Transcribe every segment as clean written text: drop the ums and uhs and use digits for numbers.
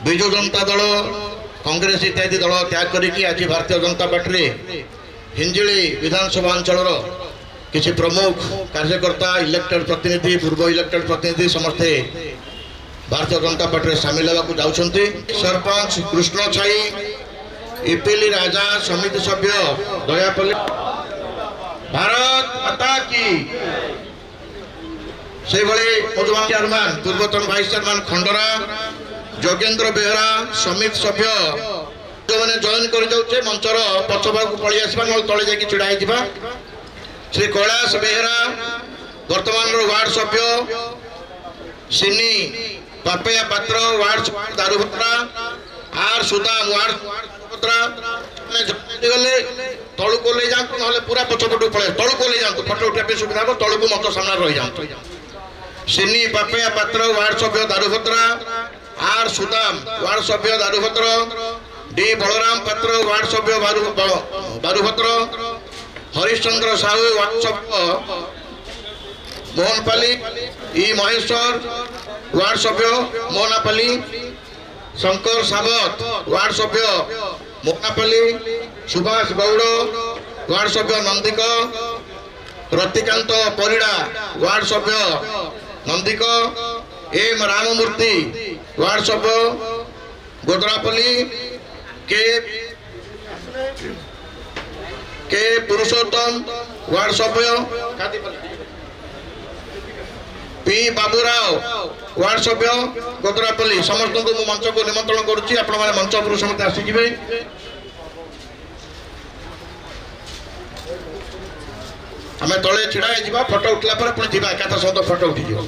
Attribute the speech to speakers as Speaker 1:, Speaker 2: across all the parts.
Speaker 1: विजु जनता दल कांग्रेस इत्यादि दल त्याग करके आज भारतीय जनता पार्टी हिंजिली विधानसभा अंचल किसी प्रमुख कार्यकर्ता इलेक्टेड प्रतिनिधि पूर्व इलेक्टेड प्रतिनिधि समस्ते भारतीय जनता पार्टी सामिल होगा जाउछंती। सरपंच कृष्ण छाई इपिली राजा समिति सभ्य दयापल्ली भारत माता की से चेयरमैन पूर्वतन वाइस चेयरमैन खंडरा जोगेंद्र बेहरा समिति सभ्य जो मैंने जॉइन कर जाऊे मंचर पछभाग को पलि आसवा ना तले जाकि छिड़ा होगा श्री कैलाश बेहरा वर्तमान वार्ड सभ्य सिनी पापया पात्र वार्ड दारुभद्रा आर सुदाम वार्ड गले तलू को ले जातु ना पूरा पछपटू पड़े तलू को ले जातु फटो उठापी सुविधा हो तलू को मत सामने रही जातु सिनी पापया पात्र वार्ड सभ्य दारुभद्रा आर सुदाम वार्ड सभ्य दारुभद्र डी बलराम पात्र वार्ड सभ्य दारुभद्र हरिश्चंद्र साहू वार्ड सभ्य मोहनपाली ई महेश्वर वार्ड सभ्य मोहनापाली शंकर सावत वार्ड सभ्य मोहनापाली सुभाष गौड़ वार्ड सभ्य नंदिक रतिकांत परिड़ा वार्ड सभ्य नंदिक एम राममूर्ति वार्ड सभ्य गोदरापल्ली के पुरुषोत्तम वार्ड सभ्य पी बाबूराव वार्ड सभ्य गोदरापल्ली समस्त को मंच को निमंत्रण करुच्ची आपण माने मंच पुरुष मत आसीजिबे। आमे तळे छिड़ा जिबा फोटो उठला पर पुणी जिबा एकाता सहित फोटो उठी जिवो।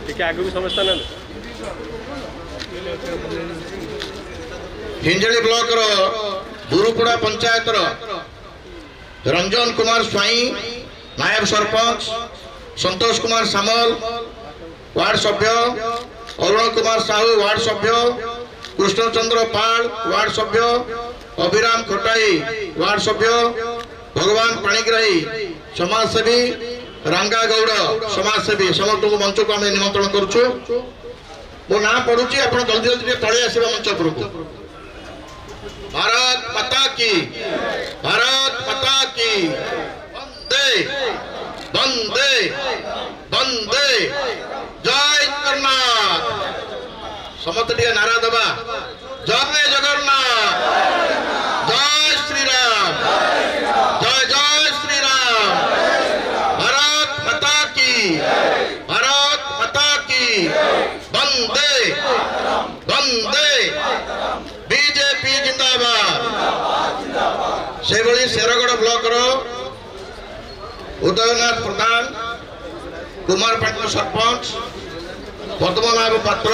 Speaker 2: ठीक आगे भी समस्या ना
Speaker 1: हिंजली ब्लॉक रो बुरुपुड़ा पंचायत रंजन कुमार स्वाई नायब सरपंच संतोष कुमार सामल वार्ड सभ्य अरुण कुमार साहू वार्ड सभ्य कृष्णचंद्र पाल वार्ड सभ्य अभिराम खोटाई वार्ड सभ्य भगवान पाणिग्राही समाजसेवी रंगा गौड़ समाजसेवी समस्त को मंच को आम निमंत्रण करुचु। मो ना पड़ुची आप जल्दी जल्दी तले आसवा मंच उपरक। भारत माता की वंदे वंदे वंदे जय जगन्नाथ समस्त टे नारा दबा जय जगन्नाथ जय श्री राम जय जय श्री राम भारत माता की वंदे वंदे बीजेपी जिंदाबाद। से भली शेरगढ़ ब्लॉक रो उदयनाथ प्रधान कुमार पाटन सरपंच पद्मनाभ पात्र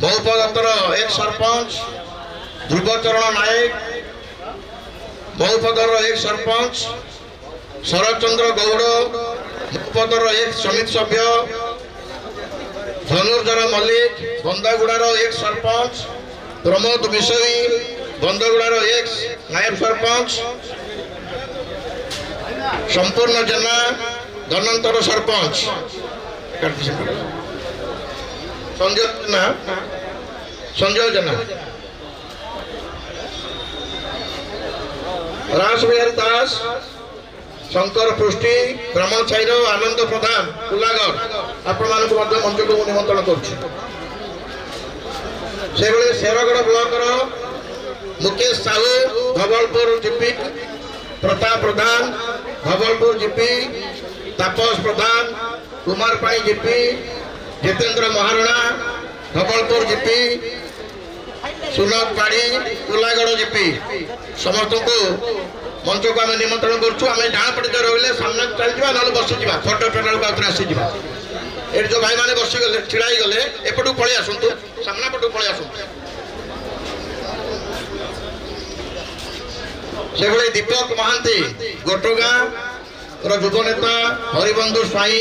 Speaker 1: बहुपदर एक सरपंच ध्रुवचरण नायक बहुपदर एक सरपंच शरदचंद्र गौड़ बहुपदर एक समिति सभ्य धनुर्धर मल्लिक बंदागुड़ार एक सरपंच प्रमोद बिशोई बंदगुड़ार एक नायब सरपंच संपूर्ण जेना धनंतर सरपंच संजय जेना रास बिहारी दास शंकर पृष्टि ब्राह्मण छाईर आनंद प्रधान कुलागढ़ आपण मंच को निमंत्रण करुच्ची। से शेरगढ़ ब्लॉक मुकेश साहू धवलपुर जीपी प्रताप प्रधान धवलपुर जीपी तापस प्रधान कुमार पाई जीपी जितेंद्र महारणा धवलपुर जीपी सुनत पाड़ी कुलागढ़ जीपी समस्त को मंच को आम निमंत्रण करुँ। आम डाण पटे रही सामना चल जा ना बसी जा फोटो फेटाल आसी जा ये जो भाई मैंने बसी गले छिड़ाई गले एपटू पलि आसतु सामना पटू पलि आसतु। से भली दीपक महांती गोटगाँ युव नेता हरिबंधु स्वाई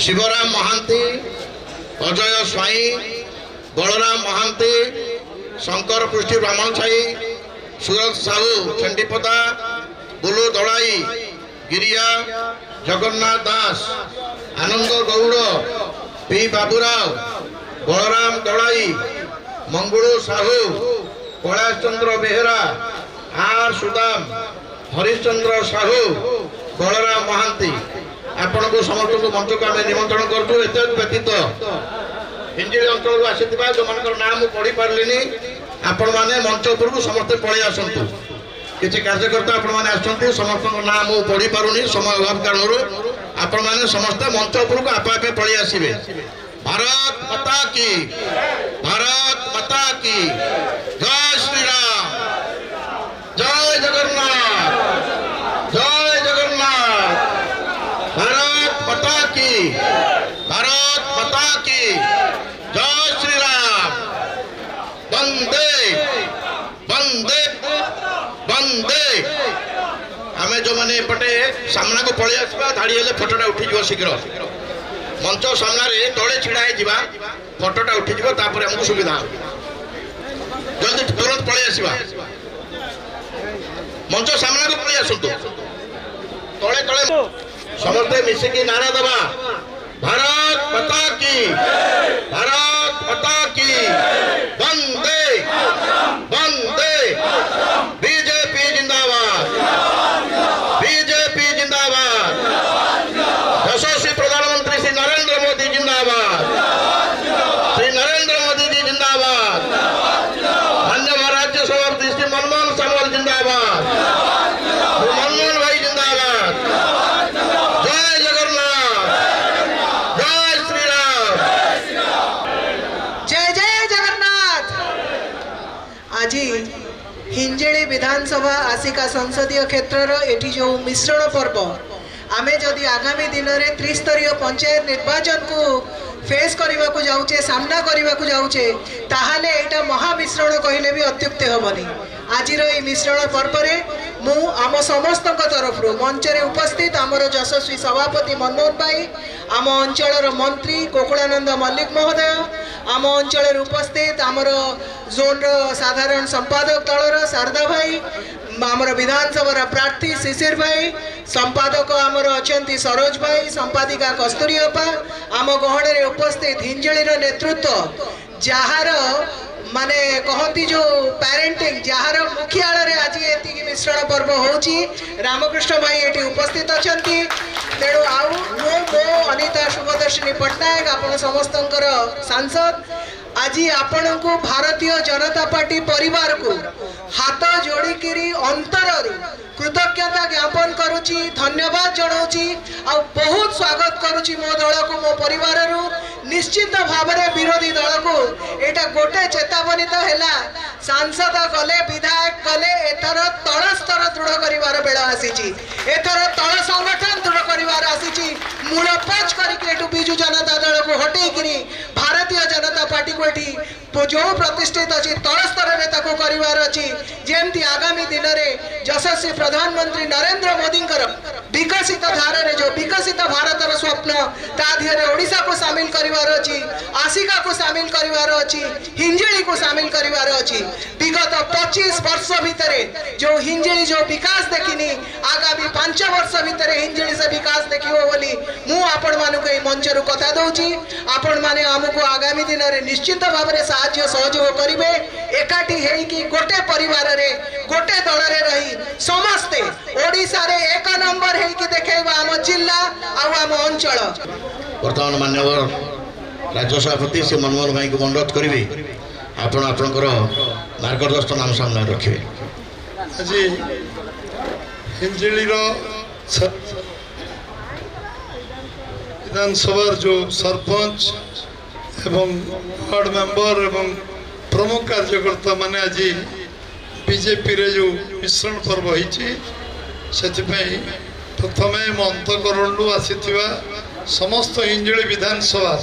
Speaker 1: शिवराम महांती अजय स्वाई बलराम महांती शंकर पृष्टि ब्राह्मण छाई सूरज साहू चंडीपदा बुलू दड़ाई गिरिया जगन्नाथ दास आनंद गौड़ पी बाबूराव बलराम दलाई मंगुलू साहू कैलाश चंद्र बेहेरा आर सुदाम हरिश्चंद्र साहू बलराम महांती आपण को समस्त को मंच को आम निमंत्रण करूँ। एत व्यतीत हिंजिली अंचल को आसी जो मान नाम पढ़ी पारे आपण मैंने मंच उपरको समस्ते पलि आसतु किसी कार्यकर्ता आपण मैंने आसछन्ति समस्त नाम मु पढ़ी पारुनी समय अभाव कारण आपण मैंने समस्त मंच उपरको आपे आपे पलि आसिबे। भारत माता की जय श्री राम जय जगन्नाथ जय जगन्नाथ। भारत माता की जय श्री राम। वंदे वंदे वंदे। आमे जो माने एपटे सामना को पलि आसबा धाड़ी हेले फोटोटा उठी जीव शीघ्र मंच सामना रे तले छिड़ा हे जीवा फोटोटा उठी जीव तापर हमको सुविधा जल्दी तुरंत पलि आसीबा मंच सामना को पलि आसंतु तले तले समस्त मिसिकी नारा दबा भारत माता की वंदे वंदे। बीजेपी जिंदाबाद यशस्वी प्रधानमंत्री श्री नरेंद्र मोदी जिंदाबाद श्री नरेंद्र मोदी जी जिंदाबाद। माननीय राज्यसभा श्री मनमोहन सामल जिंदाबाद मनमोहन भाई जिंदाबाद। जय जगन्नाथ जय श्री राम
Speaker 3: जय जय जगन्नाथ। आज हिंजेली विधानसभा आसिका संसदीय क्षेत्र एटी जो मिश्रण पर्व आमे जदि आगामी दिन में त्रिस्तरीय पंचायत निर्वाचन को फेस करने को जाऊे सामना करने को जाऊे ताहले एटा महामिश्रण कहले भी अत्युक्ति हेबनी। आज मिश्रण पर्व में मु आम समस्त तरफ मंच रे उपस्थित आमर यशस्वी सभापति मनमोहन भाई आम अंचल मंत्री कोकुलानंद मल्लिक महोदय आम अंचल उपस्थित आमर जोन साधारण संपादक दलर शारदा भाई आमर विधानसभा प्रार्थी शिशिर भाई संपादक आमर अछंती सरोज भाई संपादिका कस्तूरी अपा आम गहण रे उपस्थित हिंजेली नेतृत्व जार माने कहती जो पेरेंटिंग जार मुखियाल रे आज ये मिश्रण पर्व होची रामकृष्ण भाई ये उपस्थित अछंती। तेणु आउ मो अनिता शुभदर्शिनी पट्टनायक आपण समस्त सांसद आज आपण को भारतीय जनता पार्टी परिवार को हाथ जोड़िकी अंतर कृतज्ञता ज्ञापन करुची धन्यवाद जनाऊँगी आ बहुत स्वागत करुची मो दल को मो परिवार निश्चित भाव में विरोधी दल को एटा गोटे चेतावनी तो है सांसद गले विधायक गले एथर तल स्तर दृढ़ कर बेल आसी एथर तल संगठन दृढ़ कर आसी मूलपोच कर विजु जनता दल को हटेकरी भारतीय जनता पार्टी को एटी जो प्रतिष्ठित अच्छी तल स्तर में कर जमती आगामी दिन में यशस्वी प्रधानमंत्री नरेंद्र मोदी विकसित धारे जो विकसित भारत स्वप्न ताधीरे ओडिशा को सामिल करिवार अछि आसिका को सामिल करिवार अछि हिंजेली को सामिल करिवार अछि। विगत 25 वर्ष भितर जो हिंजेली जो विकास देखिनी आगामी 5 वर्ष भितर हिंजेली से विकास देखिबो बोली मु आपण मानको ए मंच रु कथा दउची। आपण माने हमको आगामी दिन रे निश्चित भाव रे सहाय्य सहयोग करिवे एकाठी हेई कि गोटे परिवार रे गोटे दल रे रही समस्ते ओडिशा रे एक नंबर हेई कि देखेबा हम जिल्ला आ हम अंचल।
Speaker 1: वर्तमान मान्यवर राज्य सभापति से मनमोहन भाई को अनुरोध करी आपण आपणकर मार्गदर्शन नाम सामने रखिए।
Speaker 4: आज हिंजिली विधानसभा जो सरपंच एवं वार्ड मेंबर एवं प्रमुख कार्यकर्ता माने आज बीजेपी रे जो मिश्रण पर्व होती प्रथमे मो अंतकरण आसी समस्त हिंजिली विधानसभा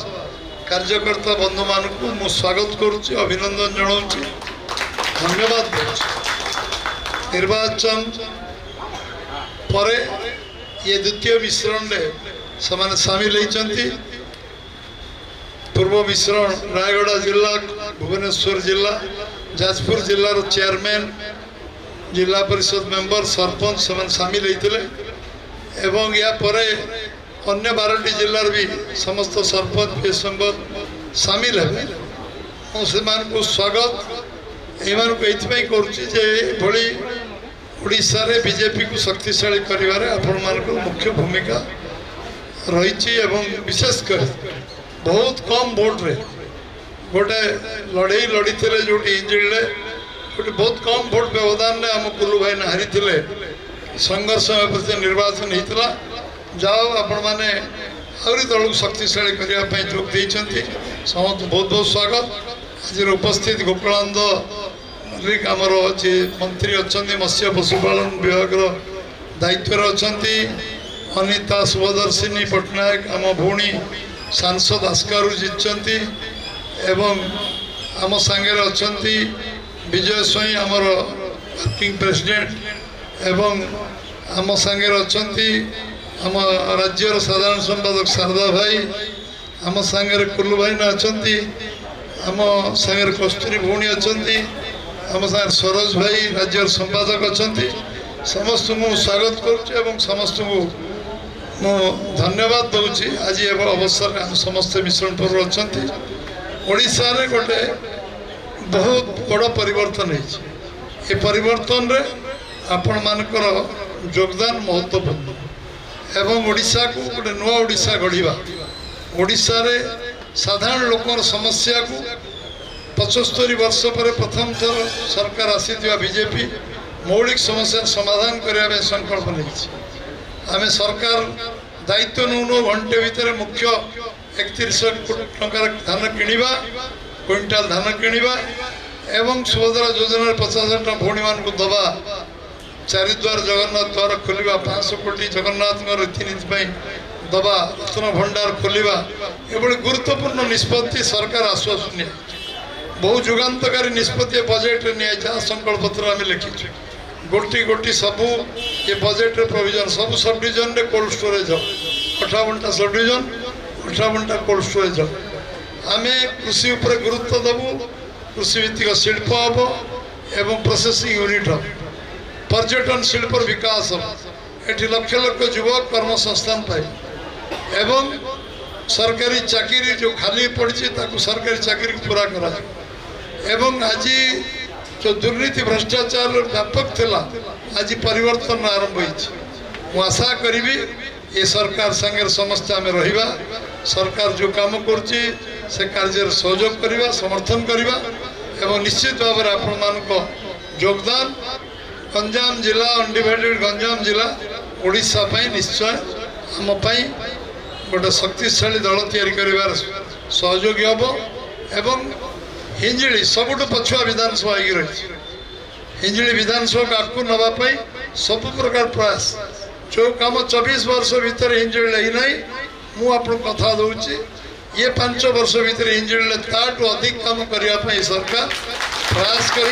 Speaker 4: कार्यकर्ता बंधु मान को मु स्वागत करुच्ची अभिनंदन जनाऊँगी धन्यवाद दूँ। निर्वाचन पर ये द्वितीय मिश्रण से सामिल होती पूर्व मिश्रण रायगढ़ जिला भुवनेश्वर जिला जाजपुर जिलार चेयरमैन जिला परिषद मेंबर सरपंच से सामिल होते एवं या परे अन्य 12टी जिल्लार भी समस्त सरपंच पीएस मेंबर सामिल है से स्वागत ये करुँचे ओडिशा रे बीजेपी को शक्तिशाली करिवारे आपण मानक मुख्य भूमिका रही विशेषकर बहुत कम भोट रे गोटे लड़े लड़ी थे जो इंजिले गोटे बहुत कम भोट व्यवधान में आम कुल्लू भाई हारी थे संघर्ष निर्वाचन होता जाओ आपण मैंने आहरी दल को शक्तिशाली करने जोग देते समस्त बहुत बहुत स्वागत आज उपस्थित गोपालंद मल्लिक आमर अच्छे मंत्री अच्छा मत्स्य पशुपालन विभाग दायित्व अच्छा अनिता शुभदर्शिनी पट्टनायक आम भौणी सांसद आस्कारु जीतती एवं आम सांगे अच्छा विजय स्वाई आमर वर्किंग प्रेसिडेंट एवं आम सांगे अच्छा आम राज्यर साधारण संपादक शारदा भाई आम सांगे कुल्लू भाई अच्छा आम सांगे कस्तूरी भौणी अच्छा आम सागर सरोज भाई राज्य संपादक अच्छा समस्त को स्वागत करुँ समस्त को मु धन्यवाद दूची आज अवसर आम समस्त मिश्रणपुर अच्छा ओडिशा रे गोटे बहुत बड़ परिवर्तन है परिवर्तन रे आपण मानकर योगदान महत्वपूर्ण एवं ओडिशा को गोटे नुआ ओडिशा गढ़ा ओडिशा रे साधारण लोकर समस्या को 75 वर्ष पर प्रथम थर सरकार आसी बीजेपी मौलिक समस्या समाधान करने संकल्प नहीं आम सरकार दायित्व नौ घंटे भितर मुख्य 31 टंकार धान किणवा क्विंटाल धान किणवा एवं सुभद्रा योजना 50,000 टका भौणी मान को दबा चारिद्वार जगन्नाथ द्वार खोलिबा 500 कोटी जगन्नाथ रीतिनीति दबा रत्न भंडार खोलिबा एभली गुरुत्वपूर्ण निष्पत्ति सरकार आश्वासन बहु जुगान्तकारी निष्पत्ति बजेट नहीं संकल्प पत्र आम लिखी गोटी गोटी सबू ये बजेट प्रोविजन सब सब डिविजन रे cold storage 58टा sub division 58टा cold storage आम कृषि उपर गुरुत्व देवु कृषि भित्तिक शिल्प हम एवं प्रोसेसिंग यूनिट हम पर्यटन शिल्प विकास हम एटी लक्ष लक्ष युवक कर्म संस्थान पाए एवं सरकारी चाकरी जो खाली पड़ी सरकारी चाकरी पूरा करा एवं आज जो दुर्नीति भ्रष्टाचार व्यापक थिला आज परिवर्तन आरंभ हो आशा करी ये सरकार संगे समस्त आम रहिबा सरकार जो काम करुच्ची से कार्य सहयोग करवा समर्थन करवा एवं निश्चित भाव में आपण मानक योगदान गंजाम जिला अनडिवाइडेड गंजाम जिला ओडिशा निश्चय आम गोटे शक्तिशाली दल तैयार सहयोगी हम एवं हिंजिली सबुठ पछुआ विधानसभा रही हिंजिली विधानसभा को आगू नापी सब प्रकार प्रयास जो कम 24 वर्ष भितर हिंजिली नहीं मुझे कथा दूची ये 5 वर्ष भितर हिंजिली ताठू अधिक काम करने सरकार प्रयास कर